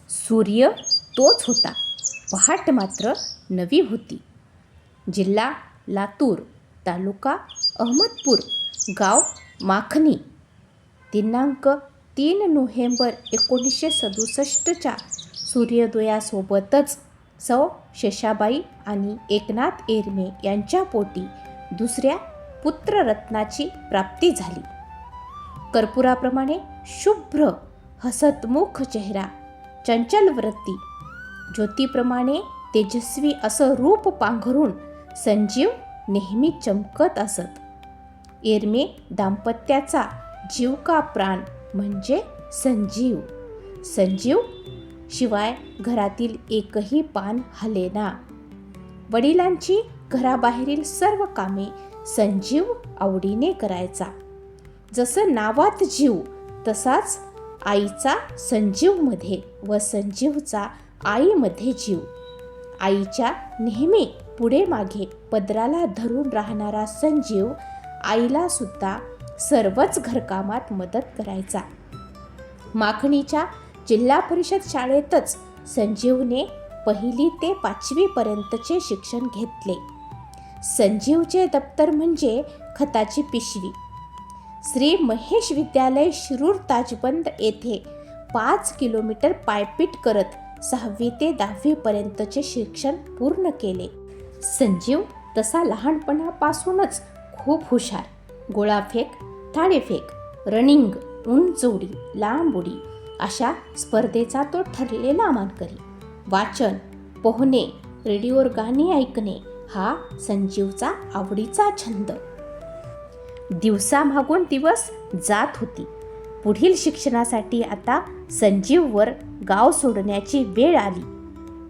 सूर्य तोच होता, पहाट मात्र नवी होती. जिल्हा लातूर, तालुका अहमदपूर, गाव माखणी. दिनांक 3 नोव्हेंबर 1967च्या सूर्योदयासोबतच सौ शेषाबाई आणि एकनाथ एरमे यांच्या पोटी दुसऱ्या पुत्ररत्नाची प्राप्ती झाली. कर्पुराप्रमाणे शुभ्र हसतमुख चेहरा, चंचल वृत्ती, ज्योतीप्रमाणे तेजस्वी असं रूप पांघरून संजीव नेहमी चमकत असत. एरमे दाम्पत्याचा जीव का प्राण म्हणजे संजीव. संजीव शिवाय घरातील एकही पान हलेना. वडिलांची घराबाहेरील सर्व कामे संजीव आवडीने करायचा. जसं नावात जीव तसाच आईचा संजीवमध्ये व संजीवचा आईमध्ये जीव. आईच्या नेहमी पुढे मागे पदराला धरून राहणारा संजीव आईला सुद्धा सर्वच घरकामात मदत करायचा. माखणीच्या जिल्हा परिषद शाळेतच संजीवने 1ली ते 5वी पर्यंतचे शिक्षण घेतले. संजीवचे दप्तर म्हणजे खताची पिशवी. श्री महेश विद्यालय शिरूर ताजबंद येथे 5 किलोमीटर पायपीट करत 6वी ते 10वी पर्यंतचे शिक्षण पूर्ण केले. संजीव तसा लहानपणापासूनच खूप हुशार. गोळाफेक, थाळीफेक, रनिंग, उंच उडी, लांब उडी अशा स्पर्धेचा तो ठरलेला मानकरी. वाचन, पोहणे, रेडिओवर गाणी ऐकणे हा संजीवचा आवडीचा छंद. दिवसामागून दिवस जात होती. पुढील शिक्षणासाठी आता संजीववर गाव सोडण्याची वेळ आली.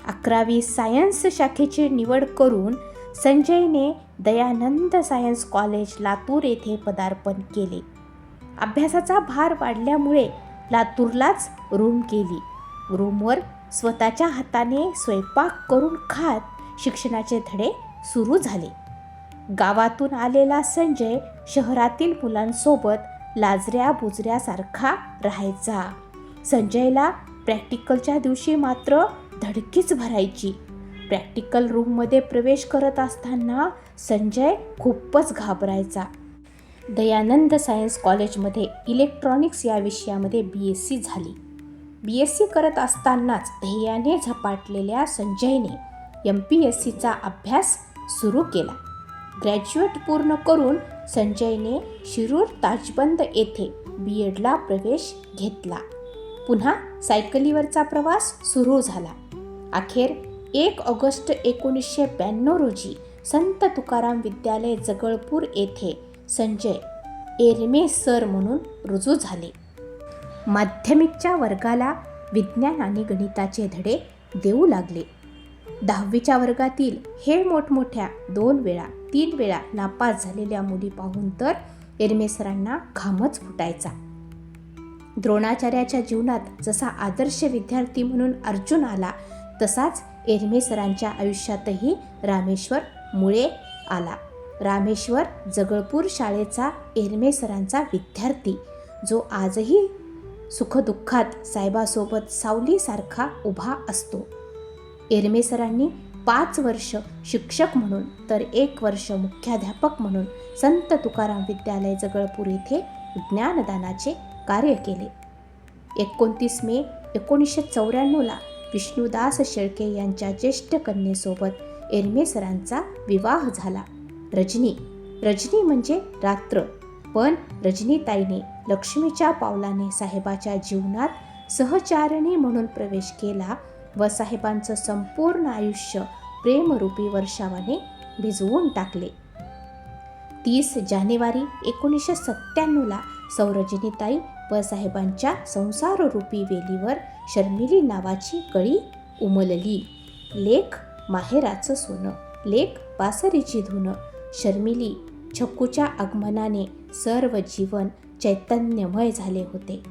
11वी सायन्स शाखेची निवड करून संजयने दयानंद सायन्स कॉलेज लातूर येथे पदार्पण केले. अभ्यासाचा भार वाढल्यामुळे लातूरलाच रूम केली. रूमवर स्वतःच्या हाताने स्वयंपाक करून खात शिक्षणाचे धडे सुरू झाले. गावातून आलेला संजय शहरातील मुलांसोबत लाजऱ्या बुजऱ्यासारखा राहायचा. संजयला प्रॅक्टिकलच्या दिवशी मात्र धडकीच भरायची. प्रॅक्टिकल रूममध्ये प्रवेश करत असताना संजय खूपच घाबरायचा. दयानंद सायन्स कॉलेजमध्ये इलेक्ट्रॉनिक्स या विषयामध्ये BSc झाली. BSc करत असतानाच ध्येयाने झपाटलेल्या संजयने MPSCचा अभ्यास सुरू केला. ग्रॅज्युएट पूर्ण करून संजयने शिरूर ताजबंद येथे B.Edला प्रवेश घेतला. पुन्हा सायकलीवरचा प्रवास सुरू झाला. अखेर 1 ऑगस्ट 1992 रोजी संत तुकाराम विद्यालय जगळपूर येथे संजय एरमे सर म्हणून रुजू झाले. माध्यमिकच्या वर्गाला विज्ञान आणि गणिताचे धडे देऊ लागले. 10वीच्या वर्गातील हे मोठमोठ्या 2 वेळा 3 वेळा नापास झालेल्या मुली पाहून तर एरमे सरांना घामच फुटायचा. द्रोणाचार्याच्या जीवनात जसा आदर्श विद्यार्थी म्हणून अर्जुन आला तसाच एरमे सरांच्या आयुष्यातही रामेश्वर मुळे आला. रामेश्वर जगळपूर शाळेचा एरमे सरांचा विद्यार्थी, जो आजही सुखदुःखात साहेबासोबत सावलीसारखा उभा असतो. एरमे सरांनी 5 वर्ष शिक्षक म्हणून तर 1 वर्ष मुख्याध्यापक म्हणून संत तुकाराम विद्यालय जगळपूर येथे ज्ञानदानाचे कार्य केले. 29 मे 1994ला विष्णुदास शेळके यांच्या ज्येष्ठ कन्येसोबत एरमे सरांचा विवाह झाला. रजनी म्हणजे रात्र, पण रजनीताईने लक्ष्मीच्या पावलाने साहेबाच्या जीवनात सहचारिणी म्हणून प्रवेश केला व साहेबांचं संपूर्ण आयुष्य प्रेमरूपी वर्षावाने भिजवून टाकले. 30 जानेवारी 1997ला सौ रजनीताई व साहेबांच्या संसाररूपी वेलीवर शर्मिली नावाची कळी उमलली. लेक माहेराचं सोनं, लेक बासरीची धुनं. शर्मिली छक्कूच्या आगमनाने सर्व जीवन चैतन्यमय झाले होते.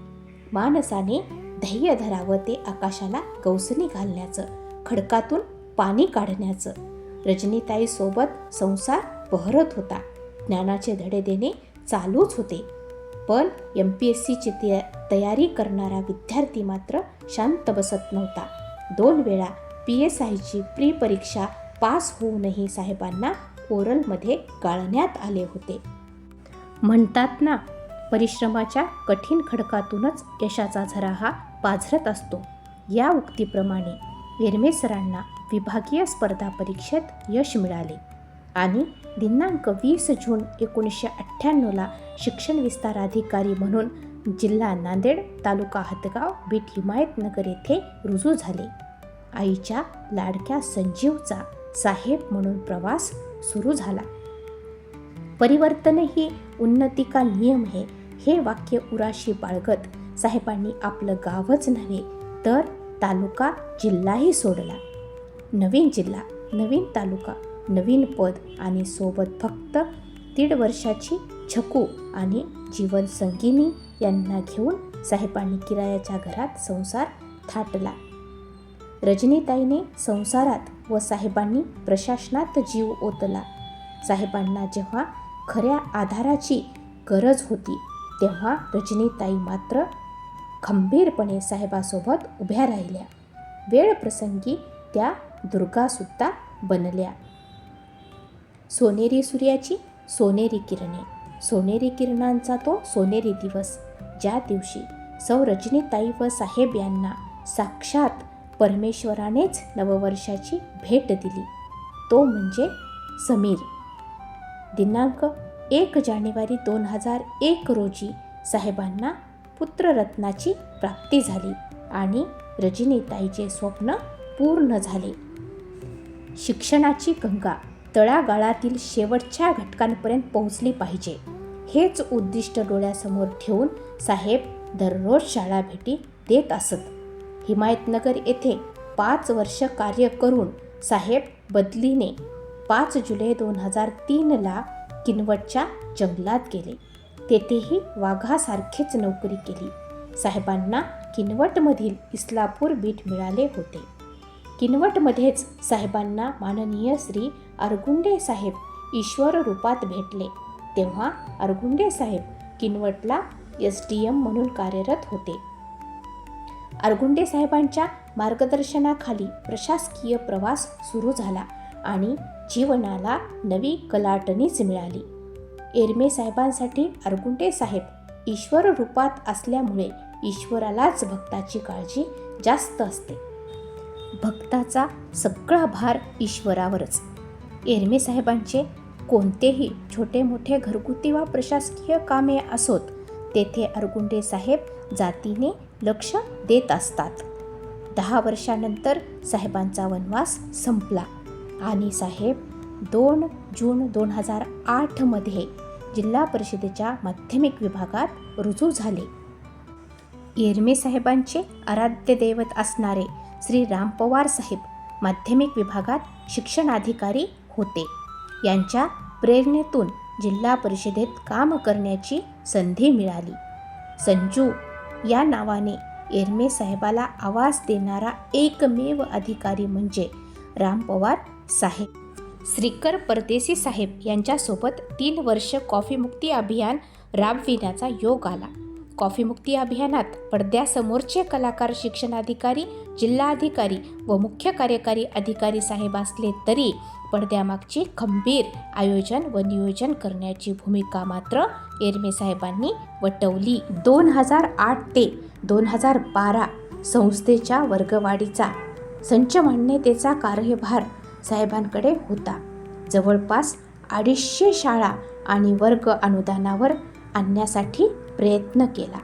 माणसाने ध्येय धरावं ते आकाशाला गवसणी घालण्याचं, खडकातून पाणी काढण्याचं. रजनीताईसोबत संसार बहरत होता. ज्ञानाचे धडे देणे चालूच होते. पण MPSCची तयारी करणारा विद्यार्थी मात्र शांत बसत नव्हता. 2 वेळा PSIची प्री परीक्षा पास होऊनही साहेबांना ओरलमध्ये गाळण्यात आले होते. म्हणतात ना, परिश्रमाच्या कठीण खडकातूनच यशाचा झरा हा पाझरत असतो. या उक्तीप्रमाणे एरमे सरांना विभागीय स्पर्धा परीक्षेत यश मिळाले आणि दिनांक 20 जून 1998ला शिक्षण विस्तार अधिकारी म्हणून जिल्हा नांदेड, तालुका हदगाव, बीट हिमायतनगर येथे रुजू झाले. आईच्या लाडक्या संजीवचा साहेब म्हणून प्रवास सुरू झाला. परिवर्तन ही उन्नती का नियम है, हे वाक्य उराशी बाळगत साहेबांनी आपलं गावच नव्हे तर तालुका, जिल्हाही सोडला. नवीन जिल्हा, नवीन तालुका, नवीन पद आणि सोबत फक्त 1.5 वर्षाची छकू आणि जीवन संगिनी यांना घेऊन साहेबांनी किरायाच्या घरात संसार थाटला. रजनीताईने संसारात व साहेबांनी प्रशासनात जीव ओतला. साहेबांना जेव्हा खऱ्या आधाराची गरज होती तेव्हा रजनीताई मात्र खंबीरपणे साहेबासोबत उभ्या राहिल्या. वेळ प्रसंगी त्या दुर्गासुद्धा बनल्या. सोनेरी सूर्याची सोनेरी किरणे, सोनेरी किरणांचा तो सोनेरी दिवस, ज्या दिवशी सौ रजनीताई व साहेब यांना साक्षात परमेश्वरानेच नववर्षाची भेट दिली, तो म्हणजे समीर. दिनांक 1 जानेवारी 2001 रोजी साहेबांना पुत्ररत्नाची प्राप्ती झाली आणि रजनीताईचे स्वप्न पूर्ण झाले. शिक्षणाची गंगा तळागाळातील शेवटच्या घटकांपर्यंत पोहोचली पाहिजे, हेच उद्दिष्ट डोळ्यासमोर ठेवून साहेब दररोज शाळा भेटी देत असत. हिमायतनगर येथे 5 वर्ष कार्य करून साहेब बदलीने 5 जुलै 2003ला किनवटच्या जंगलात गेले. तेथेही वाघासारखीच नोकरी केली. साहेबांना किनवटमधील इस्लापूर बीट मिळाले होते. किनवटमध्येच साहेबांना माननीय श्री अरगुंडे साहेब ईश्वर रूपात भेटले. तेव्हा अरगुंडे साहेब किनवटला SDM म्हणून कार्यरत होते. अरगुंडे साहेबांच्या मार्गदर्शनाखाली प्रशासकीय प्रवास सुरू झाला आणि जीवनाला नवी कलाटणीच मिळाली. एरमे साहेबांसाठी अरगुंडे साहेब ईश्वर रूपात असल्यामुळे ईश्वरालाच भक्ताची काळजी जास्त असते. भक्ताचा सगळा भार ईश्वरावरच. एरमे साहेबांचे कोणतेही छोटे मोठे घरगुती वा प्रशासकीय कामे असोत, तेथे अरगुंडे साहेब जातीने लक्ष देत असतात. 10 वर्षानंतर साहेबांचा वनवास संपला आणि साहेब 2 जून 2008मध्ये जिल्हा परिषदेच्या माध्यमिक विभागात रुजू झाले. एरमे साहेबांचे आराध्य दैवत असणारे श्री राम पवार साहेब माध्यमिक विभागात शिक्षणाधिकारी होते. यांच्या प्रेरणेतून जिल्हा परिषदेत काम करण्याची संधी मिळाली. संजू या नावाने एरमे साहेबाला आवाज देणारा एकमेव अधिकारी म्हणजे राम पवार साहेब. श्रीकर परदेशी साहेब यांच्यासोबत 3 वर्ष कॉफीमुक्ती अभियान राबविण्याचा योग आला. कॉफीमुक्ती अभियानात पडद्यासमोरचे कलाकार शिक्षणाधिकारी, जिल्हाधिकारी व मुख्य कार्यकारी अधिकारी साहेब असले तरी पडद्यामागची खंबीर आयोजन व नियोजन करण्याची भूमिका मात्र एरमे साहेबांनी वटवली. 2008 ते 2012 संस्थेच्या वर्गवाढीचा संच मान्यतेचा कार्यभार साहेबांकडे होता. जवळपास 250 शाळा आणि वर्ग अनुदानावर आणण्यासाठी प्रयत्न केला.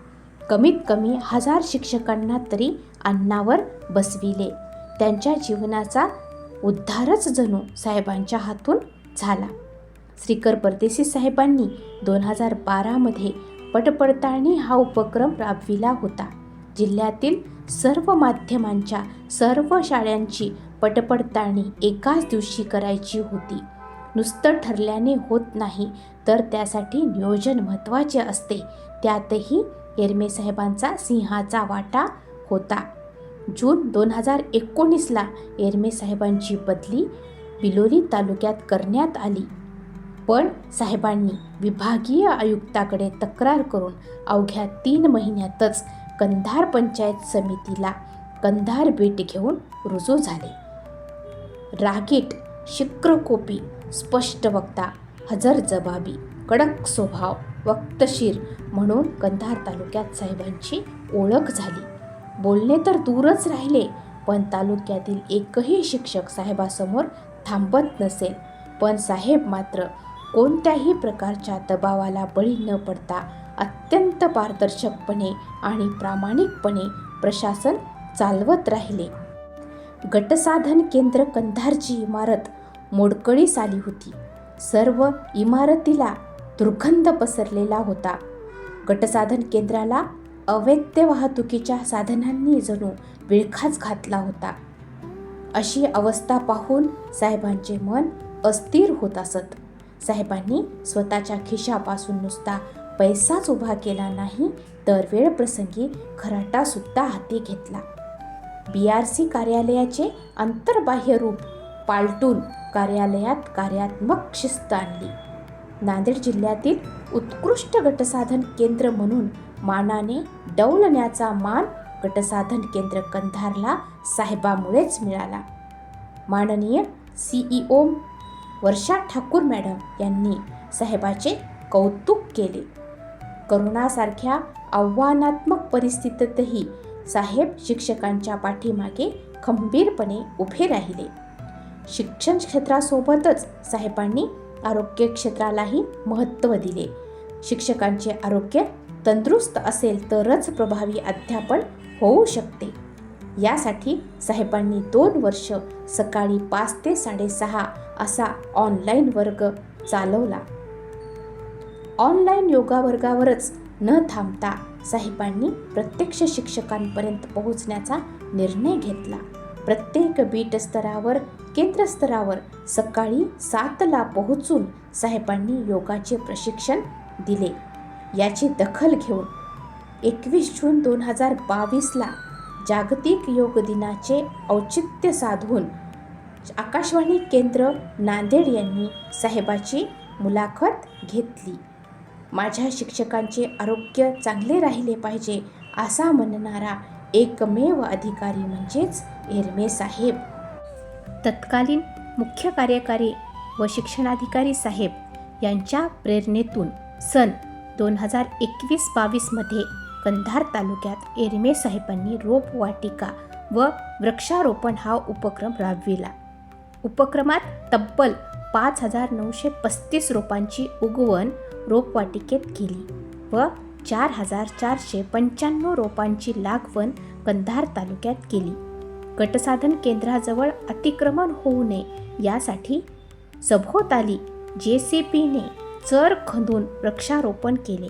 कमीत कमी 1000 शिक्षकांना तरी अन्नावर बसविले. त्यांच्या जीवनाचा उद्धारच जणू साहेबांच्या हातून झाला. श्रीकर परदेशी साहेबांनी 2012मध्ये पटपडताळणी हा उपक्रम राबविला होता. जिल्ह्यातील सर्व माध्यमांच्या सर्व शाळांची पटपडताळणी एकाच दिवशी करायची होती. नुसतं ठरल्याने होत नाही, तर त्यासाठी नियोजन महत्त्वाचे असते. त्यातही एरमे साहेबांचा सिंहाचा वाटा होता. जून 2019ला एरमे साहेबांची बदली बिलोली तालुक्यात करण्यात आली. पण साहेबांनी विभागीय आयुक्ताकडे तक्रार करून अवघ्या 3 महिन्यातच कंधार पंचायत समितीला कंधार बेट घेऊन रुजू झाले. रागीट, शीघ्रकोपी, स्पष्ट वक्ता, हजरजबाबी, कडक स्वभाव, वक्तशीर म्हणून कंधार तालुक्यात साहेबांची ओळख झाली. बोलणे तर दूरच राहिले, पण तालुक्यातील एकही शिक्षक साहेबासमोर थांबत नसेल. पण साहेब मात्र कोणत्याही प्रकारच्या दबावाला बळी न पडता अत्यंत पारदर्शकपणे आणि प्रामाणिकपणे प्रशासन चालवत राहिले. गटसाधन केंद्र कंधारची इमारत मोडकळीस आली होती. सर्व इमारतीला दुर्गंध पसरलेला होता. गटसाधन केंद्राला अवैध वाहतुकीच्या साधनांनी जणू विळखाच घातला होता. अशी अवस्था पाहून साहेबांचे मन अस्थिर होत असत. साहेबांनी स्वतःच्या खिशापासून नुसता पैसाच उभा केला नाही, तर वेळप्रसंगी खराटासुद्धा हाती घेतला. BRC कार्यालयाचे अंतर्बाह्य रूप पालटून कार्यालयात कार्यात्मक शिस्त आणली. नांदेड जिल्ह्यातील उत्कृष्ट गटसाधन केंद्र म्हणून मानाने डौलण्याचा मान गटसाधन केंद्र कंधारला साहेबामुळेच मिळाला. माननीय CEO वर्षा ठाकूर मॅडम यांनी साहेबाचे कौतुक केले. करोनासारख्या आव्हानात्मक परिस्थितीतही साहेब शिक्षकांच्या पाठीमागे खंबीरपणे उभे राहिले. शिक्षण क्षेत्रासोबतच साहेबांनी आरोग्य क्षेत्रालाही महत्त्व दिले. शिक्षकांचे आरोग्य तंदुरुस्त असेल तरच प्रभावी अध्यापन होऊ शकते. यासाठी साहेबांनी 2 वर्ष सकाळी 5 ते 6:30 असा ऑनलाईन वर्ग चालवला. ऑनलाईन योगा वर्गावरच न थांबता साहेबांनी प्रत्यक्ष शिक्षकांपर्यंत पोहोचण्याचा निर्णय घेतला. प्रत्येक बीट स्तरावर, केंद्र स्तरावर सकाळी 7ला पोहोचून साहेबांनी योगाचे प्रशिक्षण दिले. याची दखल घेऊन 21 जून 2022ला जागतिक योग दिनाचे औचित्य साधून आकाशवाणी केंद्र नांदेड यांनी साहेबाची मुलाखत घेतली. माझ्या शिक्षकांचे आरोग्य चांगले राहिले पाहिजे असा म्हणणारा एकमेव अधिकारी म्हणजेच एरमे साहेब. तत्कालीन मुख्य कार्यकारी व शिक्षणाधिकारी साहेब यांच्या प्रेरणेतून सन 2021-22 मध्ये कंधार तालुक्यात एरमे साहेबांनी रोपवाटिका व वृक्षारोपण हा उपक्रम राबविला. उपक्रमात तब्बल 5,935 रोपांची उगवण रोपवाटिकेत केली व 4,495 रोपांची लागवण कंधार तालुक्यात केली. गटसाधन केंद्राजवळ अतिक्रमण होऊ नये यासाठी सभोवताली JCBने चर खंदून वृक्षारोपण केले.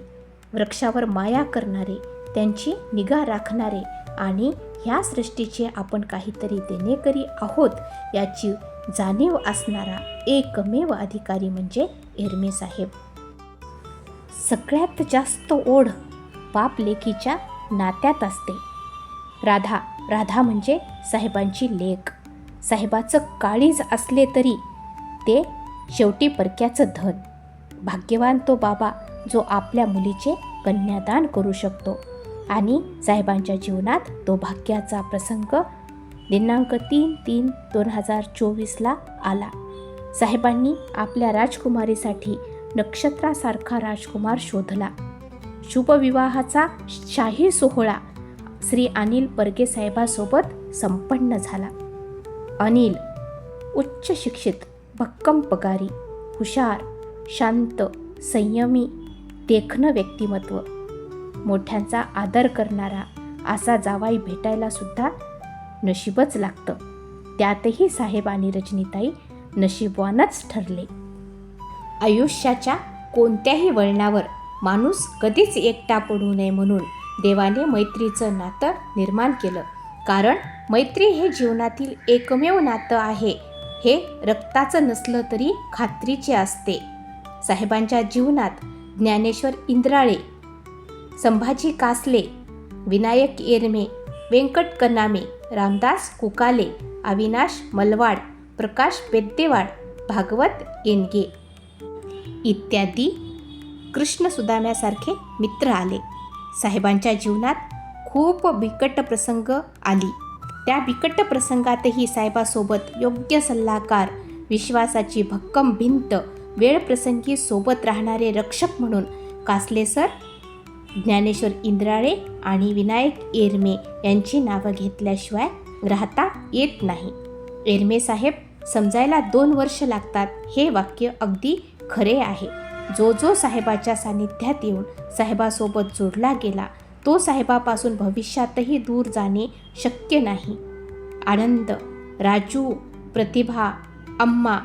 वृक्षावर माया करणारे, त्यांची निगा राखणारे आणि ह्या सृष्टीचे आपण काहीतरी देणेकरी आहोत याची जाणीव असणारा एकमेव अधिकारी म्हणजे एरमे साहेब. सगळ्यात जास्त ओढ बाप लेकीच्या नात्यात असते. राधा म्हणजे साहेबांची लेक. साहेबाचं काळीज असले तरी ते शेवटी परक्याचं धन. भाग्यवान तो बाबा जो आपल्या मुलीचे कन्यादान करू शकतो. आणि साहेबांच्या जीवनात तो भाग्याचा प्रसंग दिनांक 3/3/2024ला आला. साहेबांनी आपल्या राजकुमारीसाठी नक्षत्रासारखा राजकुमार शोधला. शुभविवाहाचा शाही सोहळा श्री अनिल परगे साहेबासोबत संपन्न झाला. अनिल उच्च शिक्षित, भक्कम पगारी, हुशार, शांत, संयमी, देखणं व्यक्तिमत्व, मोठ्यांचा आदर करणारा असा जावाई भेटायला सुद्धा नशीबच लागतं. त्यातही साहेब आणि रजनीताई नशीबवानच ठरले. आयुष्याच्या कोणत्याही वळणावर माणूस कधीच एकटा पडू नये म्हणून देवाने मैत्रीचं नातं निर्माण केलं. कारण मैत्री हे जीवनातील एकमेव नातं आहे. हे रक्ताचं नसलं तरी खात्रीचे असते. साहेबांच्या जीवनात ज्ञानेश्वर इंद्राळे, संभाजी कासले, विनायक एरमे, व्यंकट कनामे, रामदास कुकाले, अविनाश मलवाड, प्रकाश पेद्देवाड, भागवत येनगे इत्यादी कृष्ण सुदाम्यासारखे मित्र आले. साहेबांच्या जीवनात खूप बिकट प्रसंग आली. त्या बिकट प्रसंगातही साहेबासोबत योग्य सल्लागार, विश्वासाची भक्कम भिंत, वेळप्रसंगी सोबत राहणारे रक्षक म्हणून कासले सर, ज्ञानेश्वर इंद्राळे आणि विनायक एरमे यांची नावं घेतल्याशिवाय राहता येत नाही. एरमे साहेब समजायला 2 वर्ष लागतात हे वाक्य अगदी खरे आहे. जो साहेबाच्या सानिध्यात येऊन साहेबासोबत जोडला गेला तो साहेबापासून भविष्यातही दूर जाणे शक्य नाही. आनंद, राजू, प्रतिभा, अम्मा,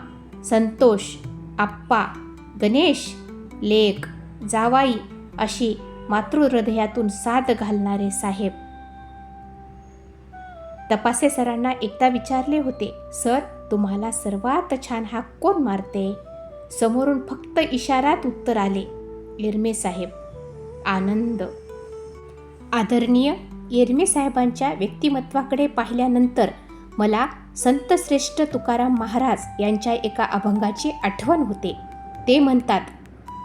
संतोष, आप्पा, गणेश, लेक, जावाई अशी मातृहृदयातून साद घालणारे साहेब. तपासे सरांना एकदा विचारले होते, सर तुम्हाला सर्वात छान हाक कोण मारते? समोरून फक्त इशारात उत्तर आले, एरमे साहेब. आनंद. आदरणीय एरमे साहेबांच्या व्यक्तिमत्वाकडे पाहिल्यानंतर मला संतश्रेष्ठ तुकाराम महाराज यांच्या एका अभंगाची आठवण होते. ते म्हणतात,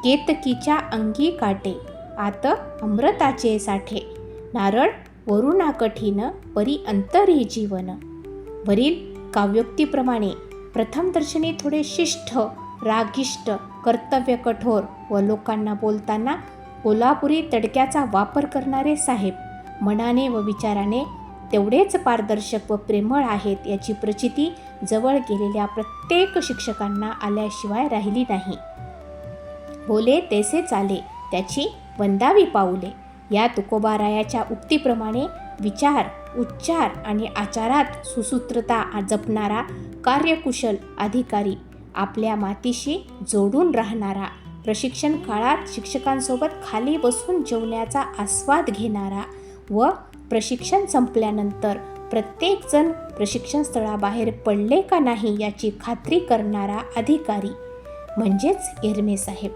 केतकीच्या अंगी काटे आत अमृताचे साठे, नारळ वरुणा कठीण परी अंतरी जीवन. वरील काव्योक्तीप्रमाणे प्रथम दर्शनी थोडे शिष्ट, रागिष्ट, कर्तव्य कठोर व लोकांना बोलताना कोल्हापुरी तडक्याचा वापर करणारे साहेब मनाने व विचाराने तेवढेच पारदर्शक व प्रेमळ आहेत याची प्रचिती जवळ गेलेल्या प्रत्येक शिक्षकांना आल्याशिवाय राहिली नाही. बोले तैसे चाले त्याची वंदावी पाऊले या तुकोबारायाच्या उक्तीप्रमाणे विचार, उच्चार आणि आचारात सुसूत्रता जपणारा कार्यकुशल अधिकारी, आपल्या मातीशी जोडून राहणारा, प्रशिक्षण काळात शिक्षकांसोबत खाली बसून जेवण्याचा आस्वाद घेणारा व प्रशिक्षण संपल्यानंतर प्रत्येकजण प्रशिक्षण स्थळाबाहेर पडले का नाही याची खात्री करणारा अधिकारी म्हणजेच एरमे साहेब.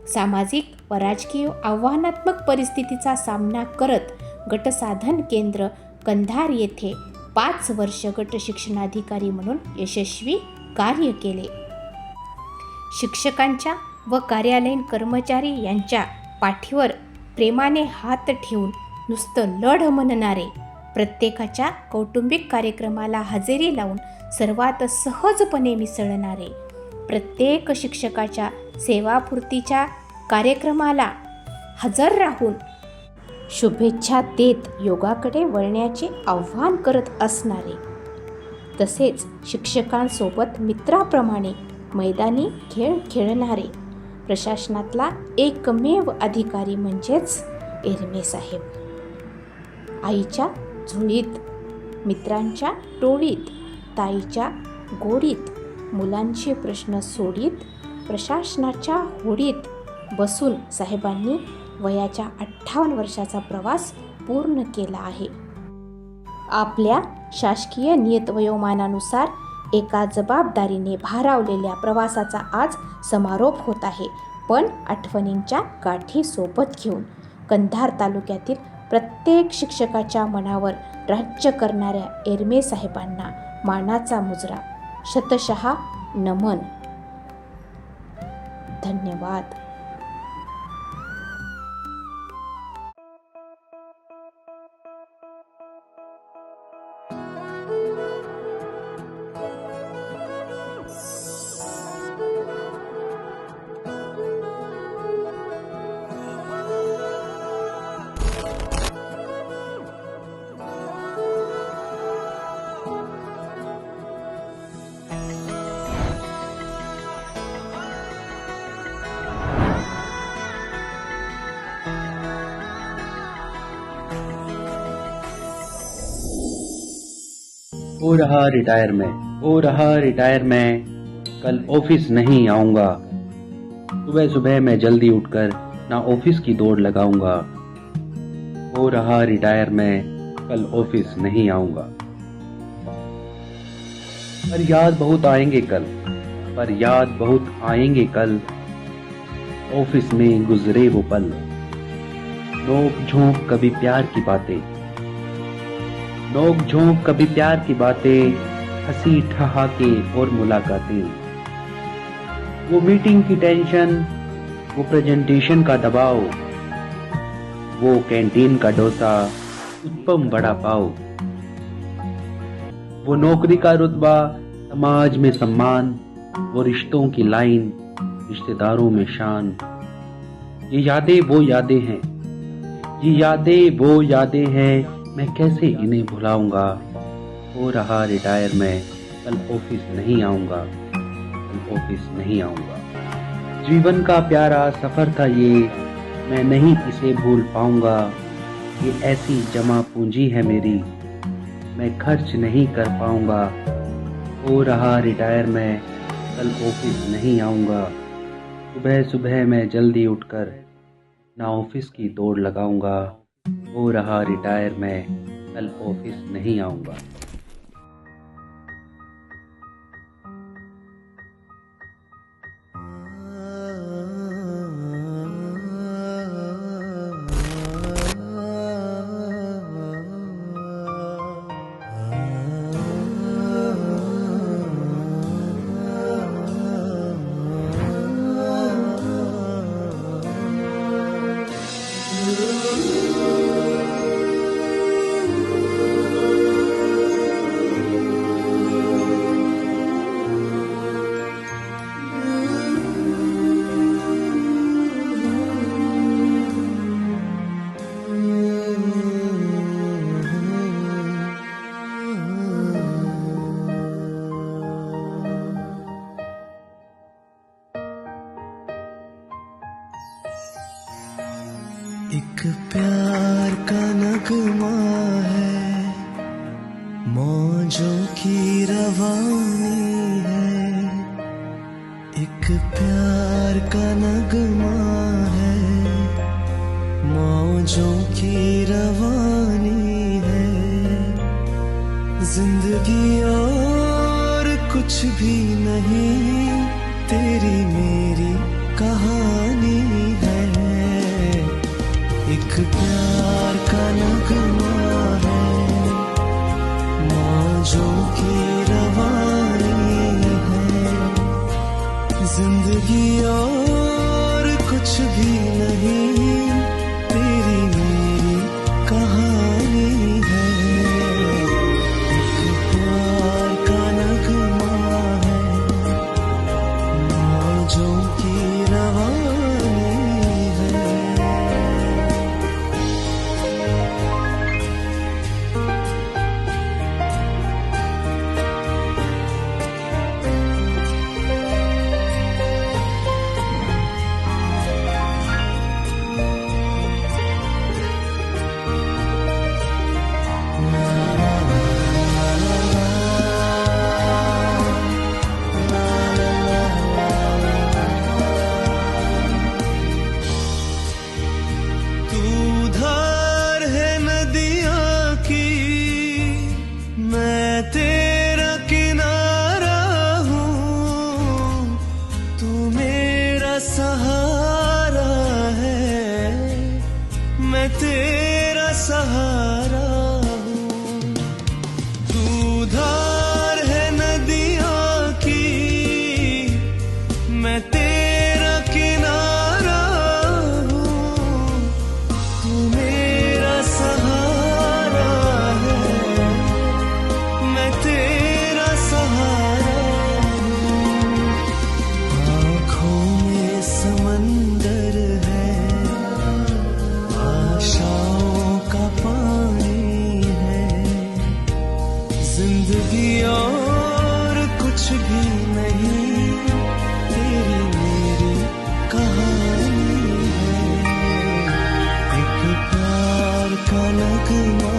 सामाजिक व राजकीय आव्हानात्मक परिस्थितीचा सामना करत गटसाधन केंद्र कंधार येथे 5 वर्ष गट शिक्षणाधिकारी म्हणून यशस्वी कार्य केले. शिक्षकांच्या व कार्यालयीन कर्मचारी यांच्या पाठीवर प्रेमाने हात ठेवून नुसतं लढ म्हणणारे, प्रत्येकाच्या कौटुंबिक कार्यक्रमाला हजेरी लावून सर्वात सहजपणे मिसळणारे, प्रत्येक शिक्षकाच्या सेवापूर्तीच्या कार्यक्रमाला हजर राहून शुभेच्छा देत योगाकडे वळण्याचे आव्हान करत असणारे, तसेच शिक्षकांसोबत मित्राप्रमाणे मैदानी खेळ खेळणारे प्रशासनातला एकमेव अधिकारी म्हणजेच एरमे साहेब. आईच्या झुळीत, मित्रांच्या टोळीत, ताईच्या गोडीत, मुलांचे प्रश्न सोडीत, प्रशासनाच्या होडीत बसून साहेबांनी वयाच्या 58 वर्षाचा प्रवास पूर्ण केला आहे. आपल्या शासकीय नियतवयोमानानुसार एका जबाबदारीने भारावलेल्या प्रवासाचा आज समारोप होत आहे. पण आठवणींच्या गाठी सोबत घेऊन कंधार तालुक्यातील प्रत्येक शिक्षकाच्या मनावर राज्य करणाऱ्या एरमे साहेबांना मानाचा मुजरा, शतशः नमन. धन्यवाद. हो रहा रिटायरमेंट, हो रहा रिटायरमेंट, कल ऑफिस नहीं आऊँगा। सुबह सुबह मैं जल्दी उठकर ना ऑफिस की दौड़ लगाऊंगा। हो रहा रिटायरमेंट, कल ऑफिस नहीं आऊँगा। पर याद बहुत आएंगे कल, पर याद बहुत आएंगे कल, ऑफिस में गुजरे वो पल। नोक झोंक कभी प्यार की बातें, नोक झोंक कभी प्यार की बातें, हंसी ठहाके और मुलाकातें। वो मीटिंग की टेंशन, वो प्रेजेंटेशन का दबाव, वो कैंटीन का डोसा, उत्पम वड़ा पाव, वो नौकरी का रुतबा, समाज में सम्मान, वो रिश्तों की लाइन, रिश्तेदारों में शान। ये यादें वो यादें हैं, ये यादें वो यादें हैं, मैं कैसे इन्हें भुलाऊंगा। हो रहा रिटायर मैं, कल ऑफिस नहीं आऊंगा, कल ऑफिस नहीं आऊंगा। जीवन का प्यारा सफर था ये, मैं नहीं इसे भूल पाऊंगा। ये ऐसी जमा पूंजी है मेरी, मैं खर्च नहीं कर पाऊंगा। हो रहा रिटायर मैं, कल ऑफिस नहीं आऊंगा। सुबह सुबह मैं जल्दी उठकर ना ऑफिस की दौड़ लगाऊंगा। हो रहा रिटायर मैं, कल ऑफिस नहीं आऊंगा। एक प्यार का नगमा है, मौजों की रवानी है। एक प्यार का नगमा है, मौजों की रवानी है। जिंदगी और कुछ भी नहीं, तेरी मेरी कहानी है। एक प्यार का नगमा है, मौजों की रवानी है। जिंदगी और कुछ भी नहीं, तेरी मेरी कहानी है। एक प्यार का नगमा है, मौजों की रवानी है। तेरा किनारा हूँ, तू मेरा सहारा है। मैं तेरा सहारा हूँ। तू धार है नदियों की, मैं तेरा किनारा हूँ। तू मेरा सहारा है, मैं तेरा सहारा हूँ। आँखों में समंदर है, आशाओं का पानी है। जिंदगी और कुछ भी नहीं, तेरी मेरी कहानी है। एक प्यार का नगमा